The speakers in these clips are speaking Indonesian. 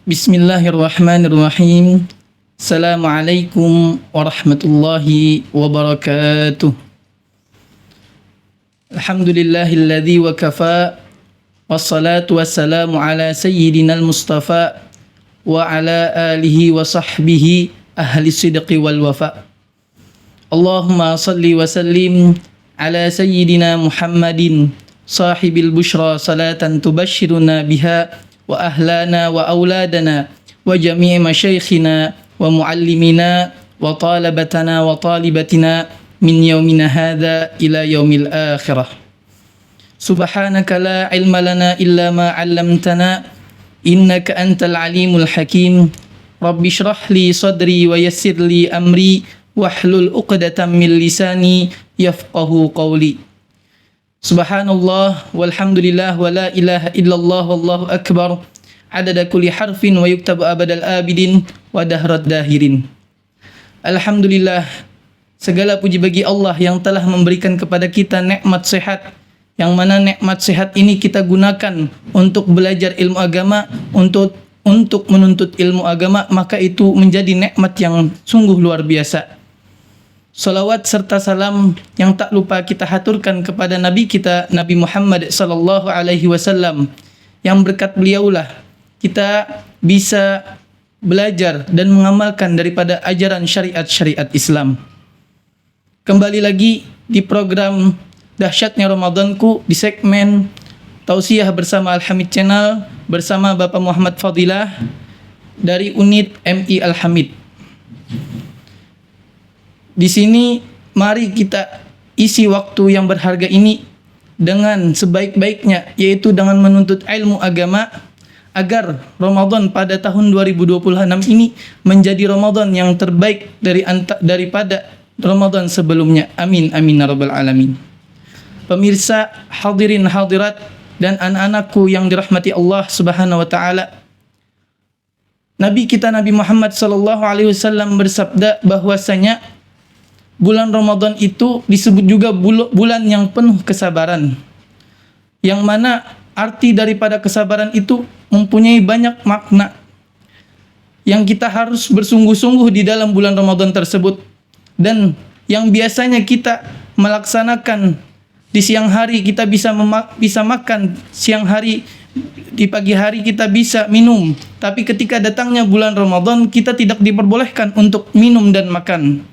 Bismillahirrahmanirrahim. Assalamualaikum warahmatullahi wabarakatuh. Alhamdulillahilladzi wa kafa. Wassalatu wassalamu ala sayyidinal mustafa wa ala alihi wa sahbihi ahli sidqi wal wafa. Allahumma salli wa sallim ala sayyidina Muhammadin sahibil bushra salatan tubashshiruna biha wa ahlana wa auladana wa jami'i masyaikhina wa muallimina wa talabatana wa talibatina min yaumina hadza ila yaumil akhirah. Subhanaka la ilma lana illa ma 'allamtana innaka antal alimul hakim. Rabbi shrah li sadri wa yassir li amri wahlul 'uqdatam min lisani yafqahu qawli. Subhanallah walhamdulillah wa la ilaha illallah wallahu akbar adada kulli harfin wa yuktabu abadal abidin wa dahrad dahirin. Alhamdulillah, segala puji bagi Allah yang telah memberikan kepada kita nikmat sehat, yang mana nikmat sehat ini kita gunakan untuk belajar ilmu agama, untuk menuntut ilmu agama, maka itu menjadi nikmat yang sungguh luar biasa. Salawat serta salam yang tak lupa kita haturkan kepada Nabi kita, Nabi Muhammad sallallahu alaihi wasallam, yang berkat beliaulah kita bisa belajar dan mengamalkan daripada ajaran syariat-syariat Islam. Kembali lagi di program Dahsyatnya Ramadanku di segmen Tausiah bersama Al-Hamid Channel bersama Bapak Muhammad Fadilah dari unit MI Al-Hamid. Di sini mari kita isi waktu yang berharga ini dengan sebaik-baiknya, yaitu dengan menuntut ilmu agama agar Ramadan pada tahun 2026 ini menjadi Ramadan yang terbaik daripada Ramadan sebelumnya. Amin amin ya rabbal alamin. Pemirsa, hadirin hadirat dan anak-anakku yang dirahmati Allah Subhanahu wa taala. Nabi kita Nabi Muhammad sallallahu alaihi wasallam bersabda bahwasanya bulan Ramadan itu disebut juga bulan yang penuh kesabaran, yang mana arti daripada kesabaran itu mempunyai banyak makna yang kita harus bersungguh-sungguh di dalam bulan Ramadan tersebut, dan yang biasanya kita melaksanakan di siang hari kita bisa makan siang hari, di pagi hari kita bisa minum, tapi ketika datangnya bulan Ramadan kita tidak diperbolehkan untuk minum dan makan.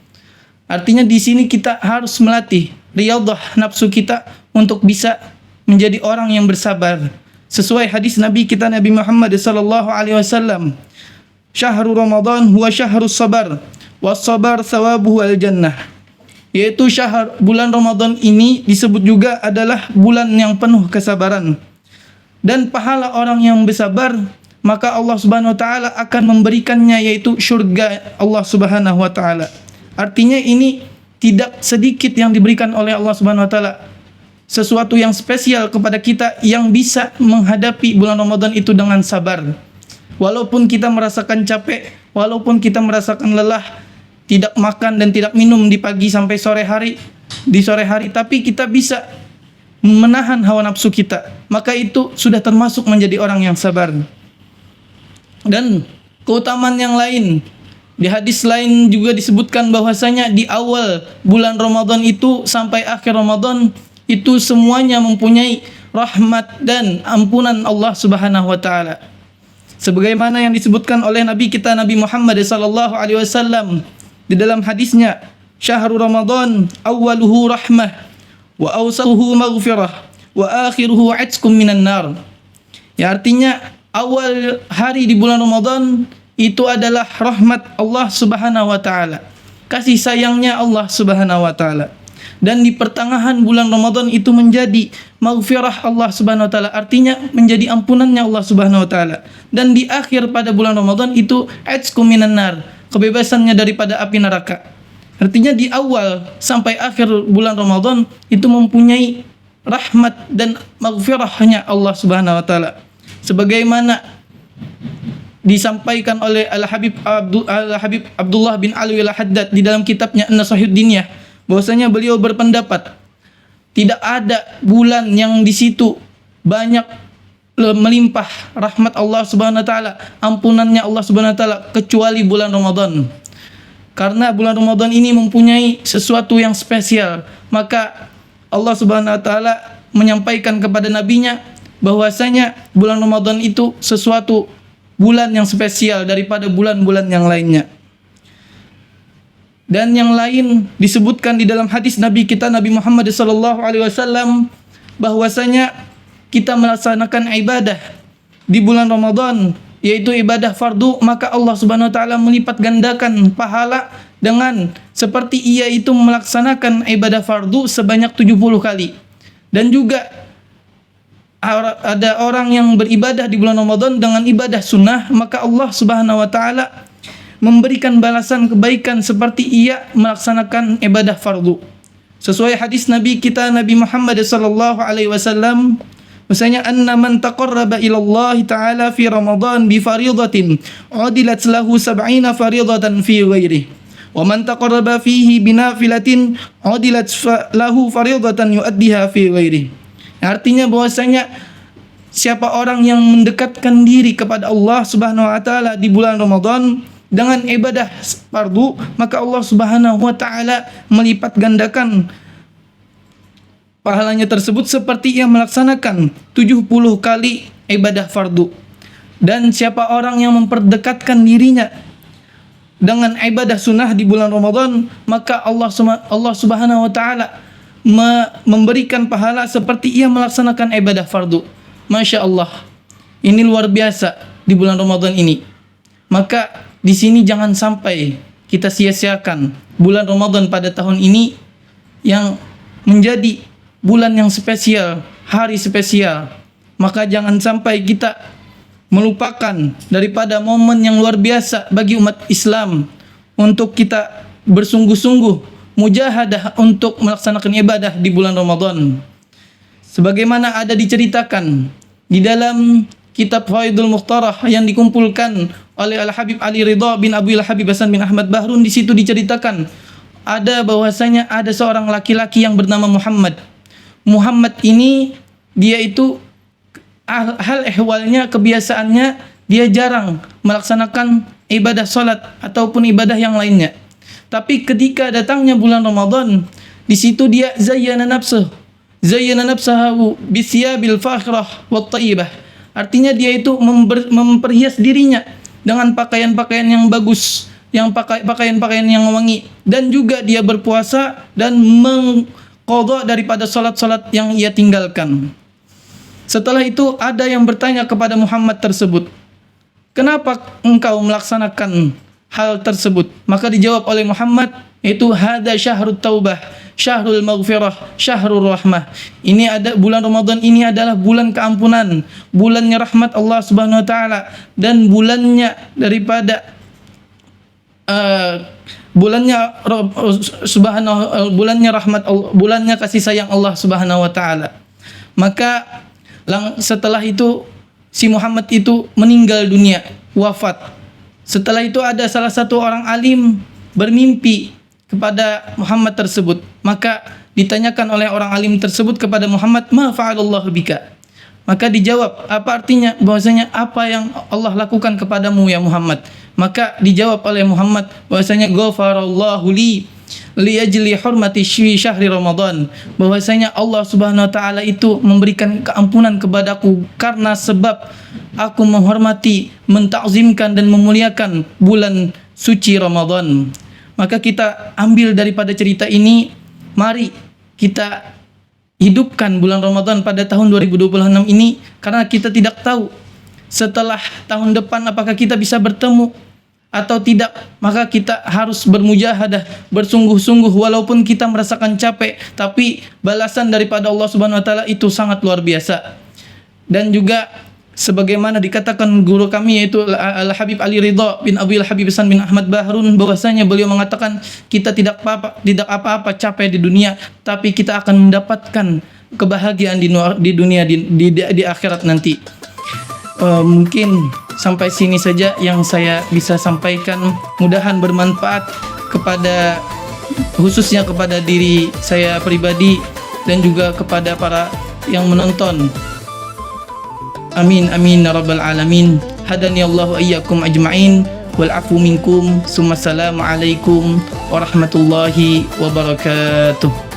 Artinya di sini kita harus melatih riyadhah nafsu kita untuk bisa menjadi orang yang bersabar. Sesuai hadis Nabi kita Nabi Muhammad sallallahu alaihi wasallam, "Syahrul Ramadan huwa syahrus sabar, was sabar thawabuhu al jannah." Yaitu bulan Ramadan ini disebut juga adalah bulan yang penuh kesabaran. Dan pahala orang yang bersabar, maka Allah Subhanahu wa taala akan memberikannya yaitu surga Allah Subhanahu wa taala. Artinya ini tidak sedikit yang diberikan oleh Allah Subhanahu wa taala. Sesuatu yang spesial kepada kita yang bisa menghadapi bulan Ramadan itu dengan sabar. Walaupun kita merasakan capek, walaupun kita merasakan lelah, tidak makan dan tidak minum di pagi sampai sore hari, tapi kita bisa menahan hawa nafsu kita, maka itu sudah termasuk menjadi orang yang sabar. Dan keutamaan yang lain, di hadis lain juga disebutkan bahwasanya di awal bulan Ramadan itu sampai akhir Ramadan itu semuanya mempunyai rahmat dan ampunan Allah Subhanahu wa taala. Sebagaimana yang disebutkan oleh Nabi kita Nabi Muhammad sallallahu alaihi wasallam di dalam hadisnya, "Syahrul Ramadan awwaluhu rahmah wa awsaluhu maghfirah wa akhiruhu 'atqum minan nar." Ya, artinya awal hari di bulan Ramadan itu adalah rahmat Allah Subhanahu wa taala, kasih sayangnya Allah Subhanahu wa taala. Dan di pertengahan bulan Ramadan itu menjadi maghfirah Allah Subhanahu wa taala, artinya menjadi ampunannya Allah Subhanahu wa taala. Dan di akhir pada bulan Ramadan itu atqum minan nar, kebebasannya daripada api neraka. Artinya di awal sampai akhir bulan Ramadan itu mempunyai rahmat dan maghfirahnya Allah Subhanahu wa taala. Sebagaimana disampaikan oleh Al-Habib Abdullah bin Alwi Al-Haddad di dalam kitabnya An-Nasihud Diniyah, bahwasanya beliau berpendapat tidak ada bulan yang di situ banyak melimpah rahmat Allah Subhanahu wa taala, ampunannya Allah Subhanahu wa taala kecuali bulan Ramadan. Karena bulan Ramadan ini mempunyai sesuatu yang spesial, maka Allah Subhanahu wa taala menyampaikan kepada nabinya bahwasanya bulan Ramadan itu sesuatu bulan yang spesial daripada bulan-bulan yang lainnya. Dan yang lain disebutkan di dalam hadis Nabi kita Nabi Muhammad SAW bahwasanya kita melaksanakan ibadah di bulan Ramadan, yaitu ibadah fardu, maka Allah Subhanahu wa taala melipat gandakan pahala dengan seperti ia itu melaksanakan ibadah fardu sebanyak 70 kali. Dan juga ada orang yang beribadah di bulan Ramadan dengan ibadah sunnah, maka Allah Subhanahu wa taala memberikan balasan kebaikan seperti ia melaksanakan ibadah fardu. Sesuai hadis Nabi kita Nabi Muhammad sallallahu alaihi wasallam, misalnya anna man taqarraba ila Allah taala fi Ramadan bi fariidatin udilat lahu 70 fariidatan fi ghairihi wa man taqarraba fihi bi nafilatin udilat lahu fariidatan yuaddiha fi ghairihi. Artinya bahwasanya siapa orang yang mendekatkan diri kepada Allah Subhanahu wa taala di bulan Ramadan dengan ibadah fardu, maka Allah Subhanahu wa taala melipat gandakan pahalanya tersebut seperti yang melaksanakan 70 kali ibadah fardu. Dan siapa orang yang memperdekatkan dirinya dengan ibadah sunnah di bulan Ramadan, maka Allah Subhanahu wa taala memberikan pahala seperti ia melaksanakan ibadah fardu. Masya Allah, ini luar biasa di bulan Ramadan ini. Maka di sini jangan sampai kita sia-siakan bulan Ramadan pada tahun ini yang menjadi bulan yang spesial, hari spesial. Maka jangan sampai kita melupakan daripada momen yang luar biasa bagi umat Islam untuk kita bersungguh-sungguh mujahadah untuk melaksanakan ibadah di bulan Ramadan. Sebagaimana ada diceritakan di dalam kitab Faidul Mukhtarah yang dikumpulkan oleh Al-Habib Ali Ridha bin Abdul Habib Hasan bin Ahmad Bahrun, di situ diceritakan ada bahwasanya ada seorang laki-laki yang bernama Muhammad. Muhammad ini dia itu hal ehwalnya, kebiasaannya dia jarang melaksanakan ibadah salat ataupun ibadah yang lainnya. Tapi ketika datangnya bulan Ramadan, di situ dia zayyana nafsahu bisyabil fakhirah wat thayyibah. Artinya dia itu memperhias dirinya dengan pakaian-pakaian yang bagus, yang pakaian-pakaian yang wangi, dan juga dia berpuasa dan mengqadha daripada salat-salat yang ia tinggalkan. Setelah itu ada yang bertanya kepada Muhammad tersebut, "Kenapa engkau melaksanakan hal tersebut?" Maka dijawab oleh Muhammad, itu hada syahrut taubah, syahrul maghfirah, syahrul rahmah. Ini ada bulan Ramadan ini adalah bulan keampunan, bulannya rahmat Allah Subhanahu wa taala, dan bulannya daripada bulannya rahmat Allah, bulannya kasih sayang Allah Subhanahu wa taala. Maka setelah itu si Muhammad itu meninggal dunia, wafat. Setelah itu ada salah satu orang alim bermimpi kepada Muhammad tersebut. Maka ditanyakan oleh orang alim tersebut kepada Muhammad, "Ma fa'alallahu bika?" Maka dijawab, apa artinya? Bahwasanya apa yang Allah lakukan kepadamu ya Muhammad? Maka dijawab oleh Muhammad bahwasanya ghafarallahu li ajli hurmati syahri Ramadan. Bahwasanya Allah Subhanahu wa taala itu memberikan keampunan kepadaku karena sebab aku menghormati, mentakzimkan dan memuliakan bulan suci Ramadan. Maka kita ambil daripada cerita ini, mari kita hidupkan bulan Ramadan pada tahun 2026 ini, karena kita tidak tahu setelah tahun depan apakah kita bisa bertemu atau tidak. Maka kita harus bermujahadah, bersungguh-sungguh, walaupun kita merasakan capek, tapi balasan daripada Allah Subhanahu wa taala itu sangat luar biasa. Dan juga sebagaimana dikatakan guru kami yaitu Al-Habib Ali Ridha bin Abdul Habib Hasan bin Ahmad Bahrun, bahwasanya beliau mengatakan kita tidak apa-apa capek di dunia, tapi kita akan mendapatkan kebahagiaan di dunia, di akhirat nanti. Mungkin sampai sini saja yang saya bisa sampaikan, mudahan bermanfaat kepada, khususnya kepada diri saya pribadi dan juga kepada para yang menonton. Amin amin ya rabbal alamin. Hadani Allahu iyyakum ajma'in wal afu minkum. Assalamu alaikum warahmatullahi wabarakatuh.